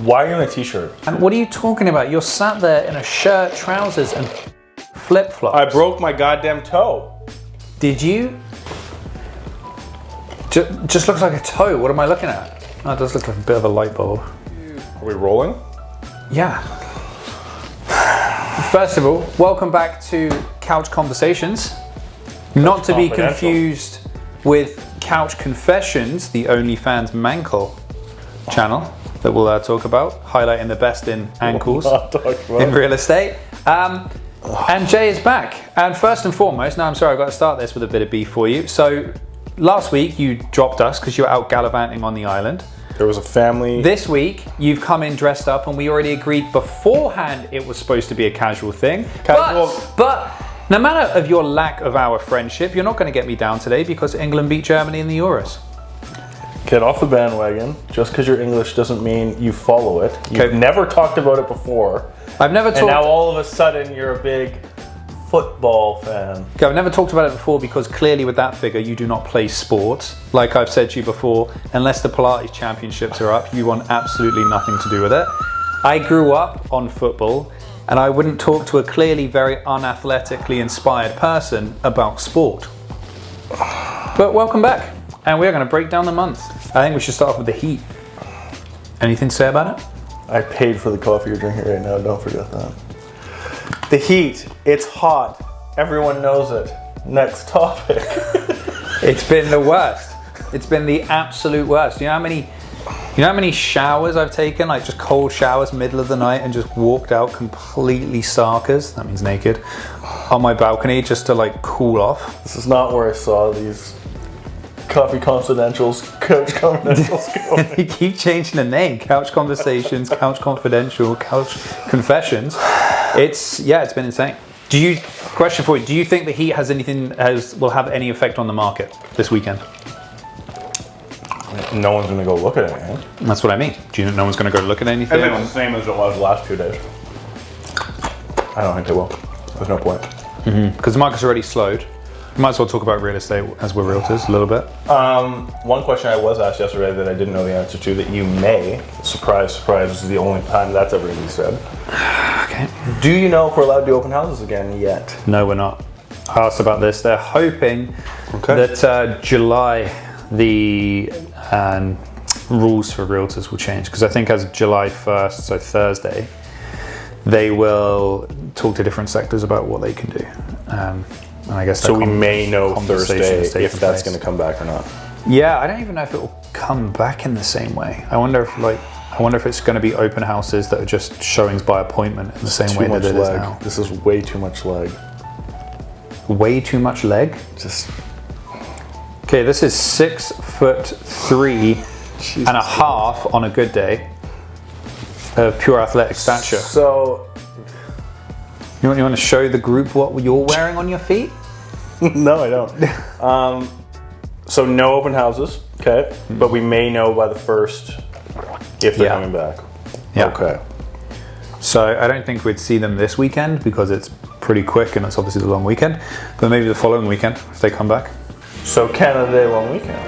Why are you in a t-shirt? And what are you talking about? You're sat there in a shirt, trousers, and flip-flops. I broke my goddamn toe. Did you? Just looks like a toe. What am I looking at? Oh, it does look like a bit of a light bulb. Are we rolling? Yeah. First of all, welcome back to Couch Conversations. Not to be confused with Couch Confessions, the OnlyFans Mankle channel that we'll talk about, highlighting the best in ankles in real estate. And Jay is back. And first and foremost, now I'm sorry, I've got to start this with a bit of beef for you. So last week you dropped us because you were out gallivanting on the island. There was a family. This week you've come in dressed up, and we already agreed beforehand it was supposed to be a casual thing. But no matter of your lack of our friendship, you're not going to get me down today because England beat Germany in the Euros. Get off the bandwagon. Just because you're English doesn't mean you follow it. You've never talked about it before. I've never talked. And now all of a sudden you're a big football fan. Okay, I've never talked about it before because clearly with that figure you do not play sports. Like I've said to you before, unless the Pilates championships are up, you want absolutely nothing to do with it. I grew up on football, and I wouldn't talk to a clearly very unathletically inspired person about sport. But welcome back, and we're going to break down the month. I think we should start off with the heat. Anything to say about it? I paid for the coffee you're drinking right now, don't forget that. The heat, it's hot. Everyone knows it. Next topic. It's been the worst. It's been the absolute worst. You know how many showers I've taken, like just cold showers, middle of the night, and just walked out completely starkers, that means naked, on my balcony just to like cool off. This is not where I saw these coffee confidentials, couch confidentials going. You keep changing the name. Couch Conversations, Couch Confidential, Couch Confessions. It's been insane. Question for you, do you think the heat will have any effect on the market this weekend? No one's going to go look at anything. That's what I mean. Do you think no one's going to go look at anything? I think it's the same as it was the last 2 days. I don't think they will. There's no point. Because the market's already slowed. We might as well talk about real estate as we're realtors a little bit. One question I was asked yesterday that I didn't know the answer to, that you may, surprise, surprise, this is the only time that's ever going to be said. Okay. Do you know if we're allowed to do open houses again yet? No, we're not. I asked about this. They're hoping that July, the rules for realtors will change. Because I think as of July 1st, so Thursday, they will talk to different sectors about what they can do. And I guess so we may know Thursday if that's going to come back or not. Yeah, I don't even know if it will come back in the same way. I wonder if it's going to be open houses that are just showings by appointment in the same way that it is now. This is way too much leg. Way too much leg? Okay, this is 6'3" and a half on a good day of pure athletic stature. So you want to show the group what you're wearing on your feet? No, I don't. So no open houses, okay? But we may know by the 1st if they're coming back. Yeah. Okay. So I don't think we'd see them this weekend because it's pretty quick and it's obviously the long weekend. But maybe the following weekend if they come back. So Canada Day long weekend.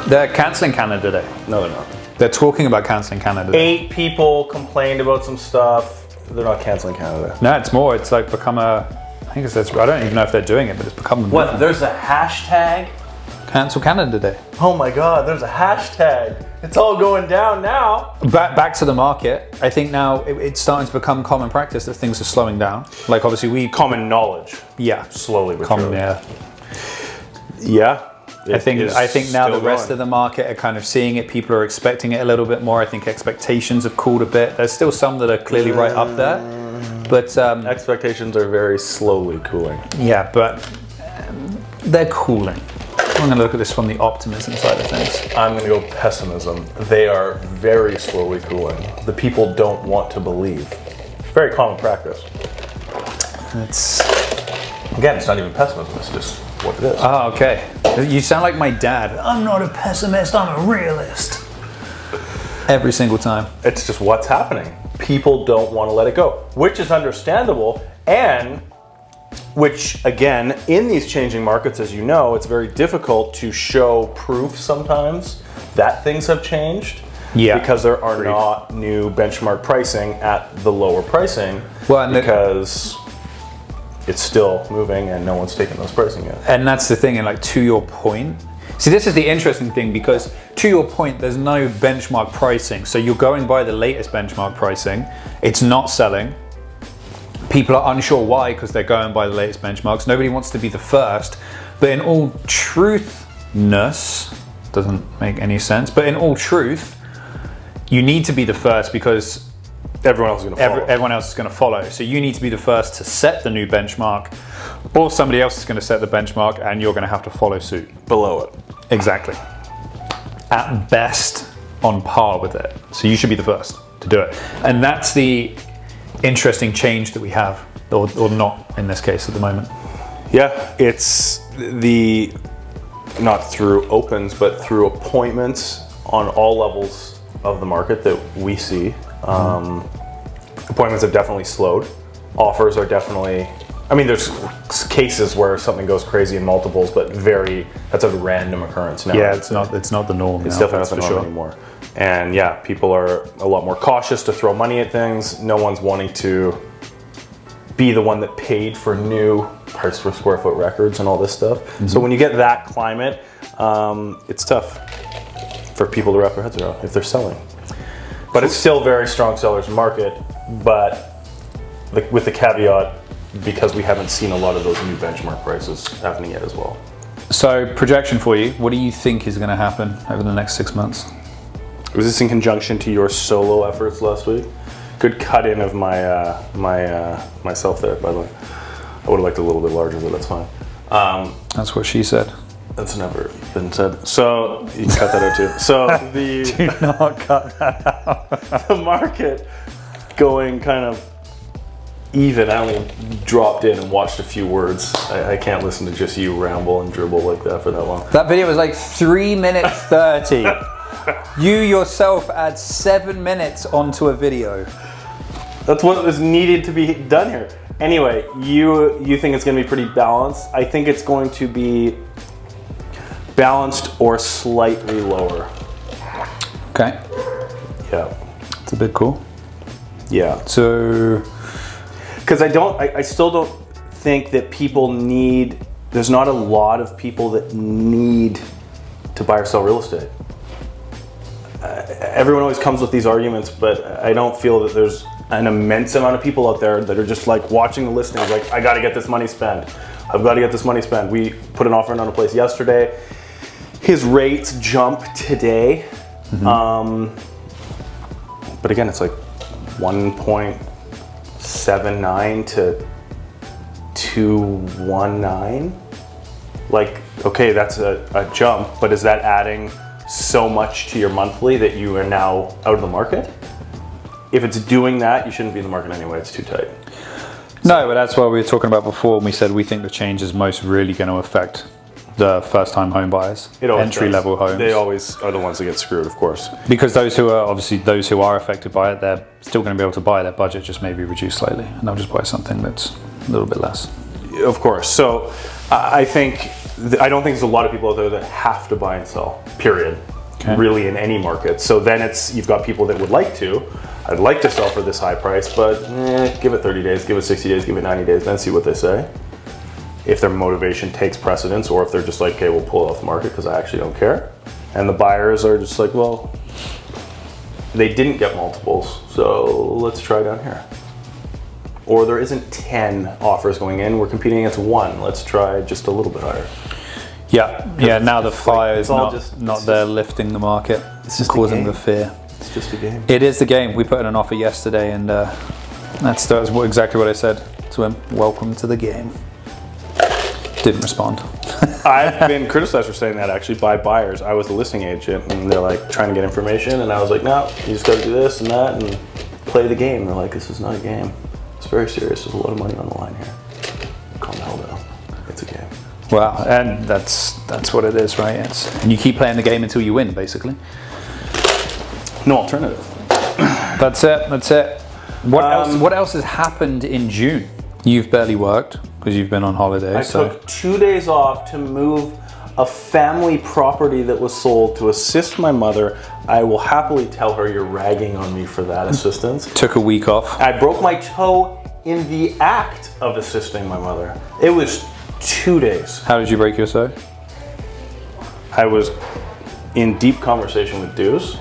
They're cancelling Canada Day. No, they're not. They're talking about cancelling Canada Day. 8 people complained about some stuff. They're not cancelling Canada. No, it's more. It's like become a. I don't even know if they're doing it, but it's become. What? There's a hashtag? Cancel Canada Day. Oh my God! There's a hashtag. It's all going down now. Back to the market. I think now it's starting to become common practice that things are slowing down. Like obviously common knowledge. Yeah. Slowly but surely. Yeah. I think now the rest of the market are kind of seeing it. People are expecting it a little bit more. I think expectations have cooled a bit. There's still some that are clearly right up there, but expectations are very slowly cooling. Yeah, but they're cooling. I'm going to look at this from the optimism side of things. I'm going to go pessimism. They are very slowly cooling. The people don't want to believe. Very common practice. Again, it's not even pessimism. It's just what it is. Oh, okay. You sound like my dad. I'm not a pessimist, I'm a realist. Every single time. It's just what's happening. People don't want to let it go, which is understandable, and which, again, in these changing markets, as you know, it's very difficult to show proof sometimes that things have changed. Yeah. because there are not new benchmark pricing at the lower pricing, because it's still moving and no one's taken those pricing yet. And that's the thing, and like to your point, see, this is the interesting thing, because to your point, there's no benchmark pricing. So you're going by the latest benchmark pricing. It's not selling. People are unsure why, because they're going by the latest benchmarks. Nobody wants to be the first. But in all truthness, doesn't make any sense, but in all truth, you need to be the first because everyone else is going to follow. Everyone else is going to follow. So you need to be the first to set the new benchmark, or somebody else is going to set the benchmark and you're going to have to follow suit. Below it. Exactly. At best, on par with it. So you should be the first to do it. And that's the interesting change that we have, or not in this case at the moment. Yeah, it's not through opens, but through appointments on all levels of the market that we see. Appointments have definitely slowed. Offers are definitely, I mean, there's cases where something goes crazy in multiples, but that's a random occurrence now. Yeah, it's not the norm. It's definitely not the norm anymore. And yeah, people are a lot more cautious to throw money at things. No one's wanting to be the one that paid for new price per square foot records and all this stuff. So when you get that climate, it's tough for people to wrap their heads around if they're selling. But it's still very strong seller's market, but with the caveat, because we haven't seen a lot of those new benchmark prices happening yet as well. So projection for you, what do you think is going to happen over the next 6 months? Was this in conjunction to your solo efforts last week? Good cut in of myself there, by the way. I would have liked a little bit larger, but that's fine. That's what she said. That's never been said. So you can cut that out too. So do not cut that out. The market going kind of even. I only dropped in and watched a few words. I can't listen to just you ramble and dribble like that for that long. That video was like 3 minutes 30. You yourself add 7 minutes onto a video. That's what was needed to be done here. Anyway, you think it's going to be pretty balanced. I think it's going to be balanced or slightly lower. Okay. Yeah. It's a bit cool. Yeah. So, because I still don't think that there's not a lot of people that need to buy or sell real estate. Everyone always comes with these arguments, but I don't feel that there's an immense amount of people out there that are just like watching the listings like, I got to get this money spent. I've got to get this money spent. We put an offer in on a place yesterday. His rates jump today. But again, it's like 1.79 to 219. Like, okay, that's a jump, but is that adding so much to your monthly that you are now out of the market? If it's doing that, you shouldn't be in the market anyway. It's too tight. No, but that's what we were talking about before when we said we think the change is most really going to affect the first-time home buyers, entry-level homes. They always are the ones that get screwed, of course. Because those who are affected by it, they're still going to be able to buy. Their budget just maybe reduced slightly, and they'll just buy something that's a little bit less. Of course. So I don't think there's a lot of people out there that have to buy and sell, period. Okay. Really in any market. So then you've got people that would like to. I'd like to sell for this high price, but give it 30 days, give it 60 days, give it 90 days, then see what they say. If their motivation takes precedence, or if they're just like, okay, we'll pull it off the market because I actually don't care. And the buyers are just like, well, they didn't get multiples, so let's try down here. Or there isn't 10 offers going in, we're competing against one, let's try just a little bit higher. Yeah. Now the fire is not there lifting the market, it's just causing the fear. It's just a game. It is the game. We put in an offer yesterday, and that's exactly what I said to him. Welcome to the game. Didn't respond. I've been criticized for saying that actually by buyers. I was the listing agent, and they're like trying to get information, and I was like, no, you just got to do this and that and play the game. They're like, this is not a game. It's very serious. There's a lot of money on the line here. Calm the hell down. It's a game. Wow, and that's what it is, right? And you keep playing the game until you win, basically. No alternative. That's it. What else has happened in June? You've barely worked because you've been on holiday. I took 2 days off to move a family property that was sold to assist my mother. I will happily tell her you're ragging on me for that assistance. Took a week off. I broke my toe in the act of assisting my mother. It was 2 days. How did you break your toe? I was in deep conversation with Deuce,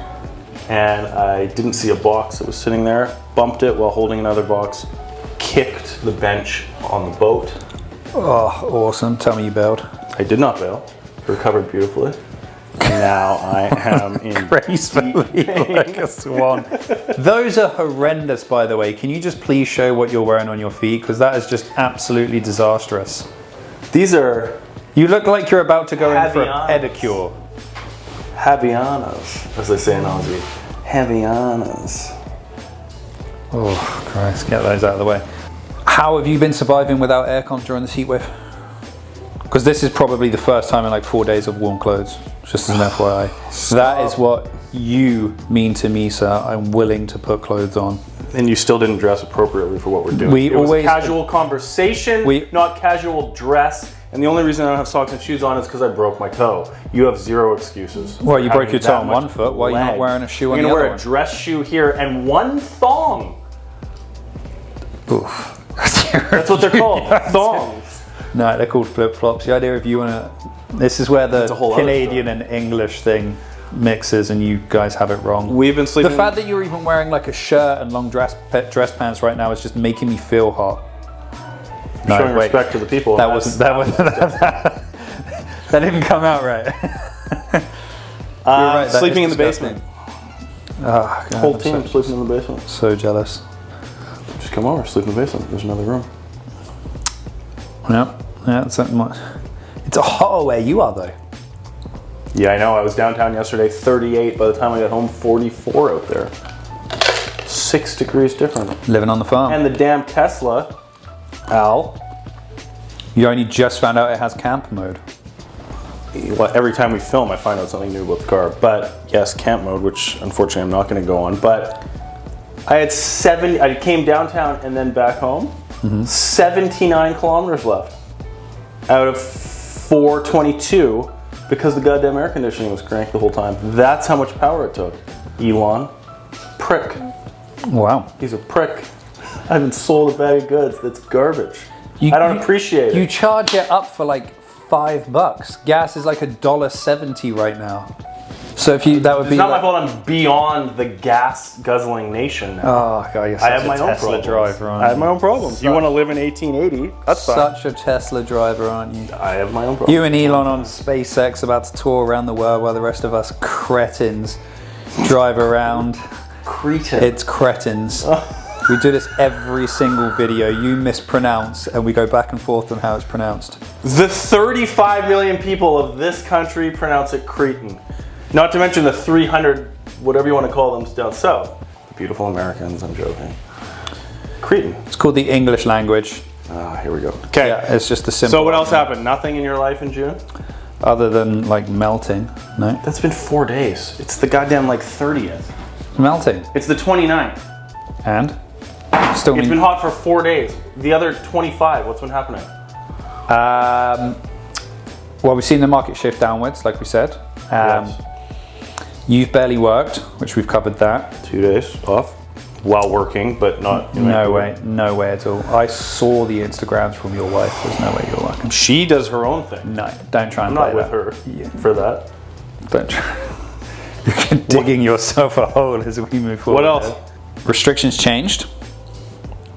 and I didn't see a box that was sitting there, bumped it while holding another box, kicked the bench on the boat. Oh, awesome. Tell me you bailed. I did not bail. Recovered beautifully. Now I am in Gracefully like a swan. Those are horrendous, by the way. Can you just please show what you're wearing on your feet? Because that is just absolutely disastrous. These are... You look like you're about to go in for a Havianas. pedicure. Havianas, as they say in Aussie. Havianas. Oh, Christ. Get those out of the way. How have you been surviving without aircon during this heat wave? Because this is probably the first time in like 4 days of warm clothes. Just as an FYI. That is what you mean to me, sir. I'm willing to put clothes on. And you still didn't dress appropriately for what we're doing. We it was always casual conversation, not casual dress. And the only reason I don't have socks and shoes on is because I broke my toe. You have zero excuses. Well, you broke having your toe that on much one foot. Why are you not leg. wearing a shoe on You're the gonna other wear a dress shoe here and one thong. Oof. That's what they're called. Thongs. No, they're called flip-flops. The idea of you want to... This is where the a whole other Canadian and English thing mixes and you guys have it wrong. We've been sleeping... The fact that you're even wearing like a shirt and long dress pants right now is just making me feel hot. No, showing wait. respect to the people. That didn't come out right. Right, sleeping in the basement. Oh, God, Whole team sleeping in the basement. So jealous. Just come over, sleep in the basement. There's another room. Yeah, it's a hotter where you are though. Yeah, I know. I was downtown yesterday, 38. By the time I got home, 44 out there. 6 degrees different. Living on the farm. And the damn Tesla, Al. You only just found out it has camp mode. Well, every time we film, I find out something new about the car. But yes, camp mode, which unfortunately I'm not going to go on. But I had I came downtown and then back home. 79 kilometers left out of 422 because the goddamn air conditioning was cranked the whole time. That's how much power it took. Elon. Prick. Wow. He's a prick. I haven't sold a bag of goods that's garbage. I don't appreciate it. You charge it up for like $5. Gas is like $1.70 right now. So if that would be. It's not my fault. I'm beyond the gas guzzling nation now. Oh God, you're such I have my a own Tesla problems. driver, aren't I have you? my own problems. You want to live in 1880? That's fine. Such a Tesla driver, aren't you? I have my own problems. You and Elon on SpaceX about to tour around the world while the rest of us cretins drive around. Cretin. It's cretins. We do this every single video. You mispronounce and we go back and forth on how it's pronounced. The 35 million people of this country pronounce it Cretin. Not to mention the 300, whatever you want to call them, down south. Beautiful Americans, I'm joking. Cretin. It's called the English language. Here we go. Okay. Yeah, it's just a simple. So what else happened? Nothing in your life in June? Other than like melting, no? That's been 4 days. It's the goddamn like 30th. Melting. It's the 29th. And? Still It's been hot for 4 days. The other 25, what's been happening? Well, we've seen the market shift downwards, like we said. Yes. You've barely worked, which we've covered that. 2 days off while working, but not. No way at all. I saw the Instagrams from your wife. There's no way you're working. She does her own thing. No, don't try and I'm play not with that. her for that. Don't try. You're digging yourself a hole as we move forward. What else? Restrictions changed,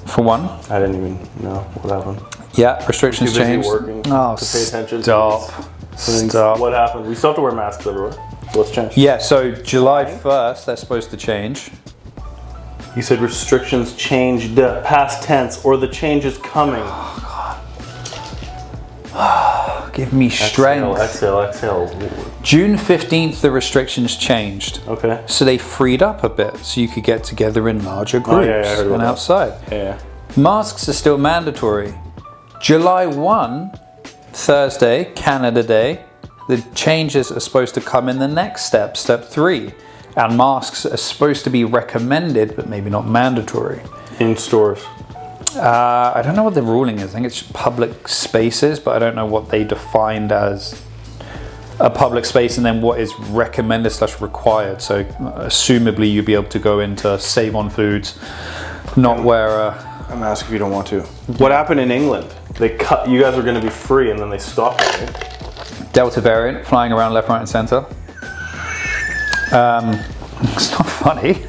for one. I didn't even know what happened. Yeah, restrictions Too busy changed. working Oh, to pay attention. stop. Stop. What happened? We still have to wear masks everywhere. So what's changed? Yeah, so July 1st, they're supposed to change. You said restrictions changed, past tense, or the change is coming. Give me strength. Exhale. June 15th, the restrictions changed. Okay. So they freed up a bit so you could get together in larger groups I heard about and that. outside. Yeah. Masks are still mandatory. July 1, Thursday, Canada Day, the changes are supposed to come in the next step, step 3. And masks are supposed to be recommended, but maybe not mandatory. In stores. I don't know what the ruling is. I think it's public spaces, but I don't know what they defined as a public space, and then what is recommended / required. So assumably you'd be able to go into Save on Foods, not where I'm asking if you don't want to. What happened in England? They cut, you guys were going to be free and then they stopped it, right? Delta variant flying around left, right and center. It's not funny,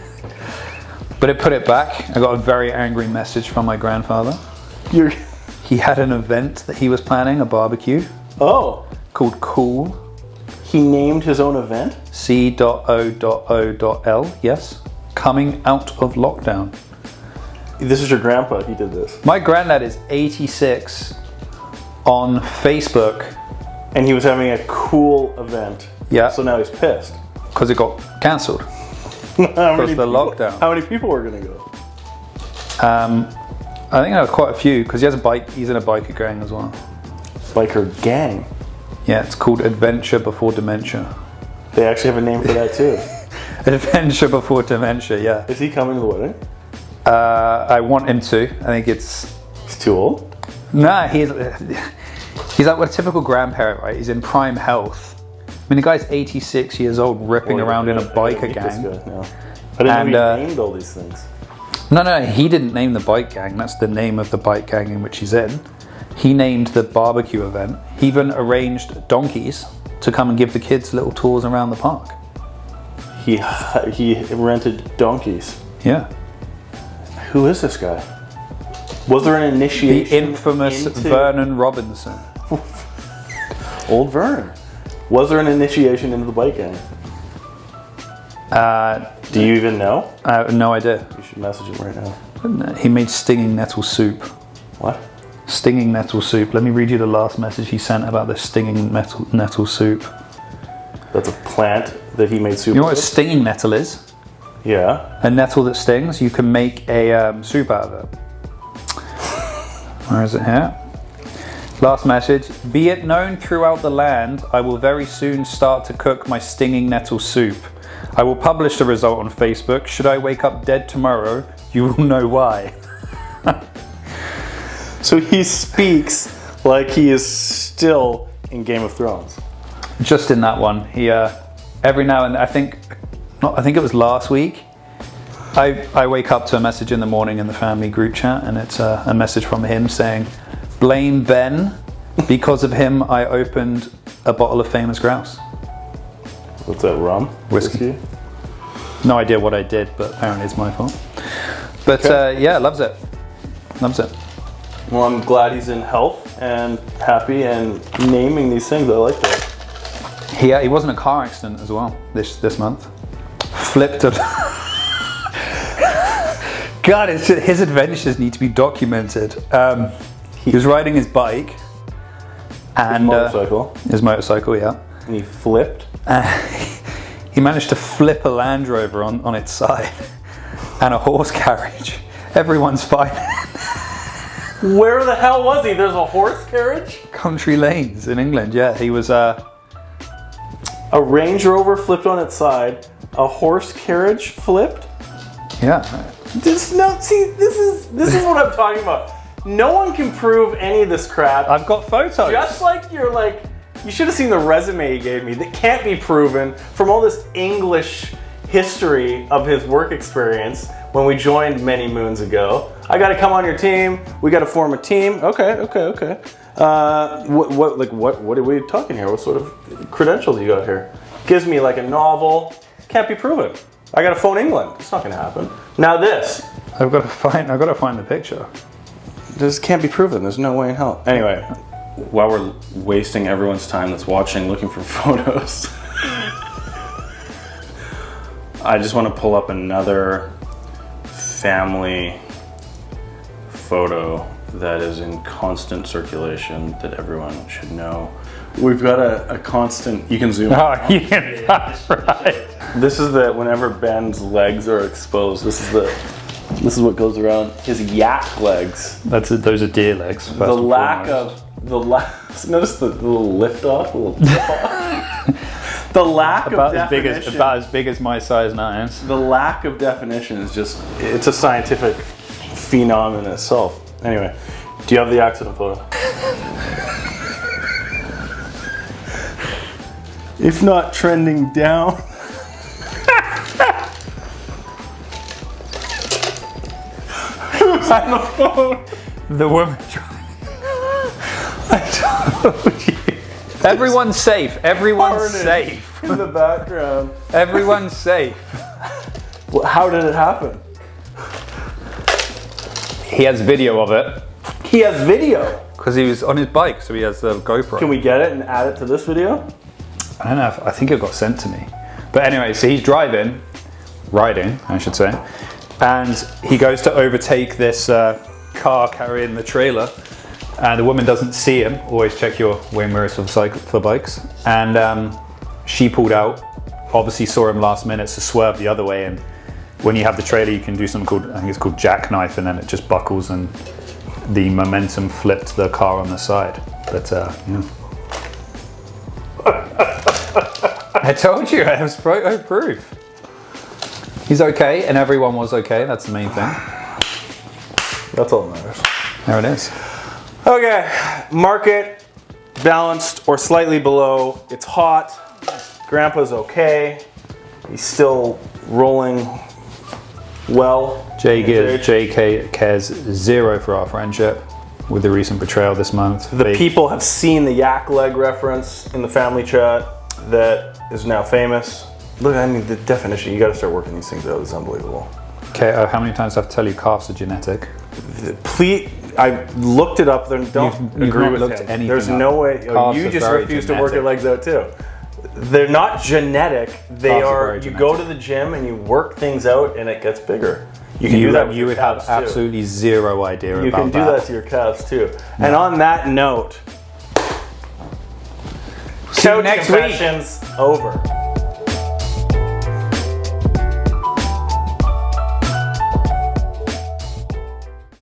but it put it back. I got a very angry message from my grandfather. He had an event that he was planning, a barbecue. Oh. Called Cool. He named his own event? C.O.O.L, yes. Coming out of lockdown. This is your grandpa, he did this. My granddad is 86 on Facebook. And he was having a cool event. Yeah. So now he's pissed. Because it got cancelled. Because of the lockdown. How many people were going to go? I think there were quite a few, because he has a bike. He's in a biker gang as well. Biker gang? Yeah, it's called Adventure Before Dementia. They actually have a name for that too. Adventure Before Dementia, yeah. Is he coming to the wedding? I want him to. I think it's... He's too old? Nah, he's like what a typical grandparent, right? He's in prime health. I mean, the guy's 86 years old, ripping around in a biker gang. I didn't know he named all these things. No, he didn't name the bike gang. That's the name of the bike gang in which he's in. He named the barbecue event. He even arranged donkeys to come and give the kids little tours around the park. He rented donkeys. Yeah. Who is this guy? Was there an initiation? The infamous Vernon Robinson. Old Vern. Was there an initiation into the bike gang? Do you even know? No idea. You should message him right now. He made stinging nettle soup. What? Stinging nettle soup. Let me read you the last message he sent about the stinging nettle soup. That's a plant that he made soup. You know what a stinging nettle is? Yeah. A nettle that stings. You can make a soup out of it. Where is it here? Last message. Be it known throughout the land, I will very soon start to cook my stinging nettle soup. I will publish the result on Facebook. Should I wake up dead tomorrow, you will know why. So he speaks like he is still in Game of Thrones. Just in that one. He every now and I think it was last week. I wake up to a message in the morning in the family group chat, and it's a message from him saying, "Blame Ben. Because of him, I opened a bottle of Famous Grouse." What's that, rum? Whiskey? No idea what I did, but apparently it's my fault. But okay. Yeah, loves it. Loves it. Well, I'm glad he's in health and happy and naming these things. I like that. He was in a car accident as well this month. Flipped a... God, his adventures need to be documented. He was riding his bike and his motorcycle, yeah. And he flipped. He managed to flip a Land Rover on its side and a horse carriage. Everyone's fine. Where the hell was he? There's a horse carriage? Country lanes in England, yeah. He was a Range Rover flipped on its side. A horse carriage flipped. Yeah. This is what I'm talking about. No one can prove any of this crap. I've got photos. Just like you should have seen the resume he gave me that can't be proven from all this English history of his work experience when we joined many moons ago. I got to come on your team. We got to form a team. Okay. What are we talking here? What sort of credentials you got here? Gives me like a novel. Can't be proven. I got to phone England. It's not going to happen. Now this. I've got to find the picture. This can't be proven. There's no way in hell. Anyway, while we're wasting everyone's time that's watching looking for photos, I just want to pull up another family photo that is in constant circulation that everyone should know. We've got a constant, you can zoom. Oh, you can, that's right. This is whenever Ben's legs are exposed, this is what goes around his yak legs. Those are deer legs. Notice the little lift off, the lack of definition. About as big as my size 9s. The lack of definition is it's a scientific phenomenon in itself. Anyway, do you have the accident photo? if not trending down. Who's on the phone? The woman. I told you. Everyone's safe. Everyone's safe. In the background. Everyone's safe. Well, how did it happen? He has video of it. He has video. Because he was on his bike, so he has the GoPro. Can we get it and add it to this video? I don't know. I think it got sent to me. But anyway, so he's riding, I should say, and he goes to overtake this car carrying the trailer, and the woman doesn't see him. Always check your way mirrors for bikes. And she pulled out, obviously saw him last minute, so swerved the other way. And when you have the trailer, you can do something called, I think it's called jackknife, and then it just buckles and the momentum flipped the car on the side. But yeah. I told you, I was photo proof. He's okay, and everyone was okay. That's the main thing. That's all that matters. There it is. Okay, market balanced or slightly below. It's hot. Grandpa's okay. He's still rolling well. JK cares zero for our friendship with the recent betrayal this month. The people have seen the Yak Leg reference in the family chat that is now famous. Look, I mean, the definition, you got to start working these things out. It's unbelievable. Okay, how many times do I have to tell you calves are genetic? Please, I looked it up. Don't agree with him. There's no way. You just refuse to work your legs out too. They're not genetic. They are. You go to the gym and you work things out, and it gets bigger. You can do that. You would have absolutely zero idea about that. You can do that to your calves too. And on that note, see you next week. Over.